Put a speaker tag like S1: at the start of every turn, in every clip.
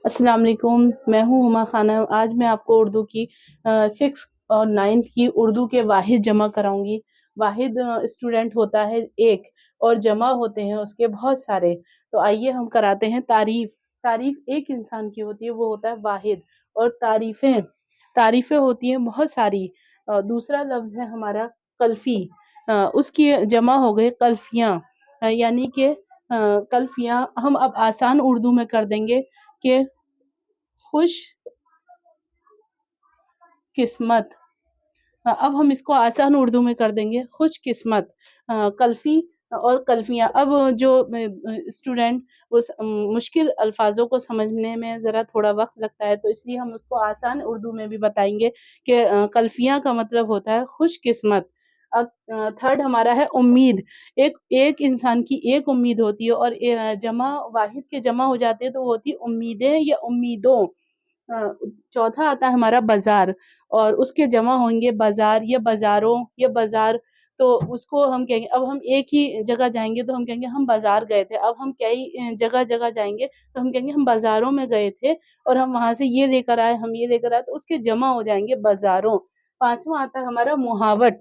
S1: अस्सलाम वालेकुम, मैं हूँ हुमा खानम। आज मैं आपको उर्दू की 6 और 9th की उर्दू के वाहिद जमा कराऊंगी। वाहिद स्टूडेंट होता है एक, और जमा होते हैं उसके बहुत सारे। तो आइए हम कराते हैं तारीफ। तारीफ एक इंसान की होती है, वो होता है वाहिद। और तारीफें तारीफें होती हैं बहुत सारी। दूसरा लफ्ज है हमारा कल्फी। उसकी जमा हो गए कल्फियाँ। यानी कि कल्फियाँ हम अब आसान उर्दू में कर देंगे कि खुश किस्मत। अब हम इसको आसान उर्दू में कर देंगे खुश किस्मत। कल्फी और कल्फियाँ। अब जो स्टूडेंट उस मुश्किल अल्फाजों को समझने में ज़रा थोड़ा वक्त लगता है, तो इसलिए हम उसको आसान उर्दू में भी बताएंगे कि कल्फियाँ का मतलब होता है खुश किस्मत। अब थर्ड हमारा है उम्मीद। एक एक इंसान की एक उम्मीद होती है, और जमा वाहिद के जमा हो जाते हैं तो वो होती है उम्मीदें या उम्मीदों। चौथा आता है हमारा बाजार, और उसके जमा होंगे बाजार या बाजारों या बाजार। तो उसको हम कहेंगे, अब हम एक ही जगह जाएंगे तो हम कहेंगे हम बाजार गए थे। अब हम कई जगह जगह जाएंगे तो हम कहेंगे हम बाजारों में गए थे, और हम वहां से ये लेकर आए, हम ये लेकर आए, तो उसके जमा हो जाएंगे बाजारों। पांचवा आता है हमारा मुहावट।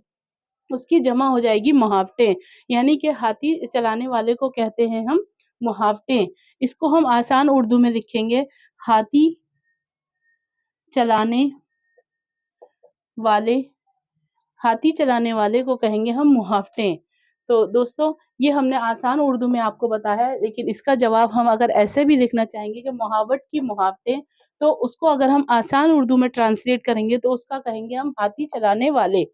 S1: उसकी जमा हो जाएगी मुहावटें। यानी कि हाथी चलाने वाले को कहते हैं हम मुहावटें। इसको हम आसान उर्दू में लिखेंगे, हाथी चलाने वाले हाथी चलाने वाले को कहेंगे हम मुहावतें। तो दोस्तों, ये हमने आसान उर्दू में आपको बताया है, लेकिन इसका जवाब हम अगर ऐसे भी लिखना चाहेंगे कि मुहावट की मुहावतें, तो उसको अगर हम आसान उर्दू में ट्रांसलेट करेंगे तो उसका कहेंगे हम हाथी चलाने वाले।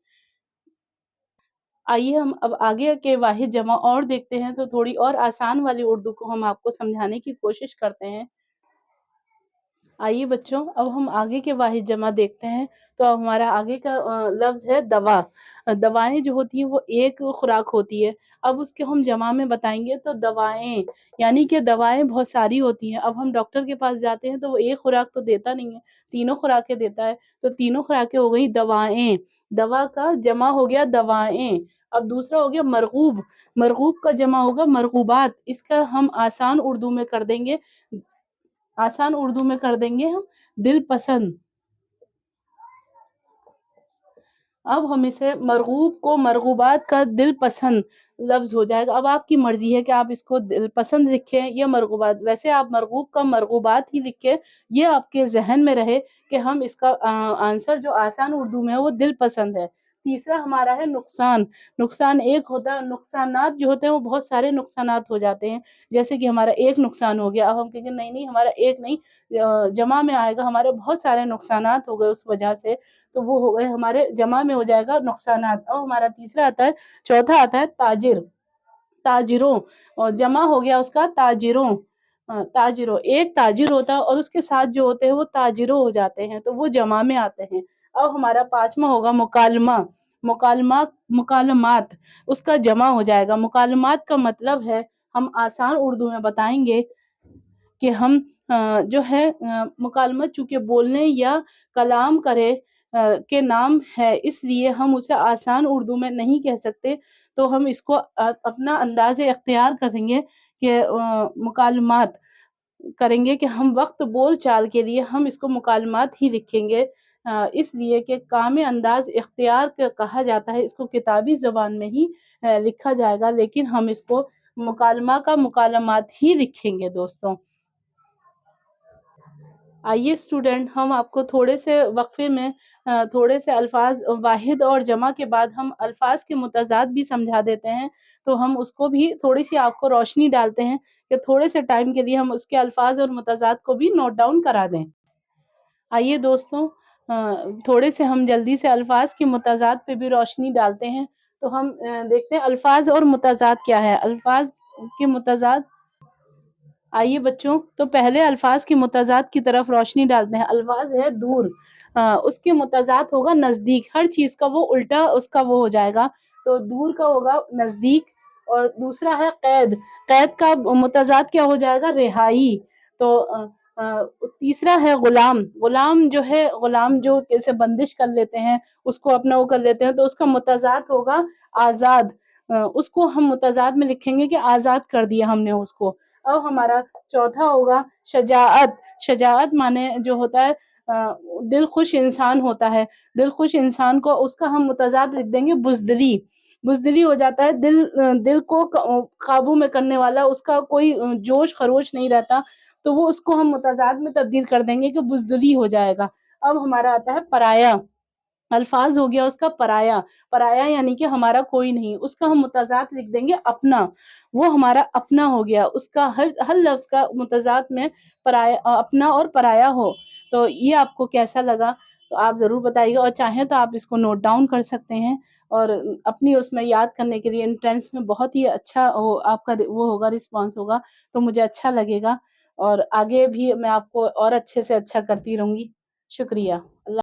S1: आइए हम अब आगे के वाहिद जमा और देखते हैं, तो थोड़ी और आसान वाली उर्दू को हम आपको समझाने की कोशिश करते हैं। आइए बच्चों, अब हम आगे के वाहिद जमा देखते हैं। तो अब हमारा आगे का लफ्ज है दवा। दवाएं जो होती हैं वो एक खुराक होती है। अब उसके हम जमा में बताएंगे तो दवाएं, यानी कि दवाएं बहुत सारी होती हैं। अब हम डॉक्टर के पास जाते हैं तो वो एक खुराक तो देता नहीं है, तीनों खुराकें देता है। तो तीनों खुराकें हो गई दवाएं। दवा का जमा हो गया दवाएं। अब दूसरा हो गया मरगूब। मरगूब का जमा होगा मरगूबात। इसका हम आसान उर्दू में कर देंगे हम दिल पसंद। अब हम इसे मरगूब को मरगूबात का दिल पसंद लफ्ज हो जाएगा। अब आपकी मर्जी है कि आप इसको दिल पसंद लिखें या मरगूबात। वैसे आप मरगूब का मरगूबात ही लिखें, ये आपके जहन में रहे कि हम इसका आंसर जो आसान उर्दू में है वो दिल पसंद है। तीसरा हमारा है नुकसान। नुकसान एक होता है, नुकसानात जो होते हैं वो बहुत सारे नुकसानात हो जाते हैं। जैसे कि हमारा एक नुकसान हो गया, अब हम कहेंगे नहीं नहीं हमारा एक नहीं, जमा में आएगा हमारे बहुत सारे नुकसानात हो गए उस वजह से। तो वो हो गए हमारे जमा में हो जाएगा नुकसानात। और हमारा तीसरा आता है, चौथा आता है ताजिर। ताजिरों, और जमा हो गया उसका ताजिरों। ताजिरों, एक ताजिर होता है और उसके साथ जो होते हैं वो ताजिरों हो जाते हैं, तो वो जमा में आते हैं। अब हमारा पांचवा होगा मुकालमा। मुकालमा, मुकालमात, उसका जमा हो जाएगा। मुकालमात का मतलब है, हम आसान उर्दू में बताएंगे कि हम जो है मुकालमत चूंकि बोलने या कलाम करे के नाम है, इसलिए हम उसे आसान उर्दू में नहीं कह सकते। तो हम इसको अपना अंदाज इख्तियार करेंगे कि मुकालमात करेंगे कि हम वक्त बोल चाल के लिए हम इसको मुकालमात ही लिखेंगे। इसलिए कि काम अंदाज इख्तियार कहा जाता है, इसको किताबी ज़बान में ही लिखा जाएगा, लेकिन हम इसको मुकालमा का मुकालमात ही लिखेंगे दोस्तों। आइए स्टूडेंट, हम आपको थोड़े से वक्फे में थोड़े से अल्फाज वाहिद और जमा के बाद हम अल्फाज के मुतज़ाद भी समझा देते हैं। तो हम उसको भी थोड़ी सी आपको रोशनी डालते हैं कि थोड़े से टाइम के लिए हम उसके अल्फाज और मुतज़ाद को भी नोट डाउन करा दें। आइए दोस्तों, थोड़े से हम जल्दी से अल्फाज के मुतज़ाद पे भी रोशनी डालते हैं। तो हम देखते हैं अल्फाज और मुतज़ाद क्या है। अल्फाज के मुतज़ाद, आइए बच्चों, तो पहले अल्फाज के मुतज़ाद की तरफ रोशनी डालते हैं। अल्फाज है दूर, उसके मुतज़ाद होगा नज़दीक। हर चीज़ का वो उल्टा उसका वो हो जाएगा। तो दूर का होगा नज़दीक। और दूसरा है कैद। कैद का मुतज़ाद क्या हो जाएगा, रिहाई। तो तीसरा है गुलाम। गुलाम जो है, गुलाम जो कैसे बंदिश कर लेते हैं, उसको अपना वो कर लेते हैं, तो उसका मुतज़ाद होगा आज़ाद। उसको हम मुतज़ाद में लिखेंगे कि आज़ाद कर दिया हमने उसको। اب ہمارا چوتھا ہوگا شجاعت. شجاعت مانے جو ہوتا ہے دل خوش انسان ہوتا ہے. دل خوش انسان کو اس کا ہم متضاد لکھ دیں گے بزدلی. بزدلی ہو جاتا ہے دل کو قابو میں کرنے والا، اس کا کوئی جوش خروش نہیں رہتا، تو وہ اس کو ہم متضاد میں تبدیل کر دیں گے کہ بزدلی ہو جائے گا. اب ہمارا آتا ہے پرایا. الفاظ ہو گیا اس کا پرایا. پرایا یعنی کہ ہمارا کوئی نہیں، اس کا ہم متضاد لکھ دیں گے اپنا. وہ ہمارا اپنا ہو گیا. اس کا ہر لفظ کا متضاد میں پرایا، اپنا اور پرایا ہو. تو یہ آپ کو کیسا لگا تو آپ ضرور بتائیے گا، اور چاہیں تو آپ اس کو نوٹ ڈاؤن کر سکتے ہیں، اور اپنی اس میں یاد کرنے کے لیے انٹرنس میں بہت ہی اچھا آپ کا وہ ہوگا، رسپانس ہوگا، تو مجھے اچھا لگے گا. اور آگے بھی میں آپ کو اور اچھے سے اچھا کرتی رہوں گی. شکریہ. اللہ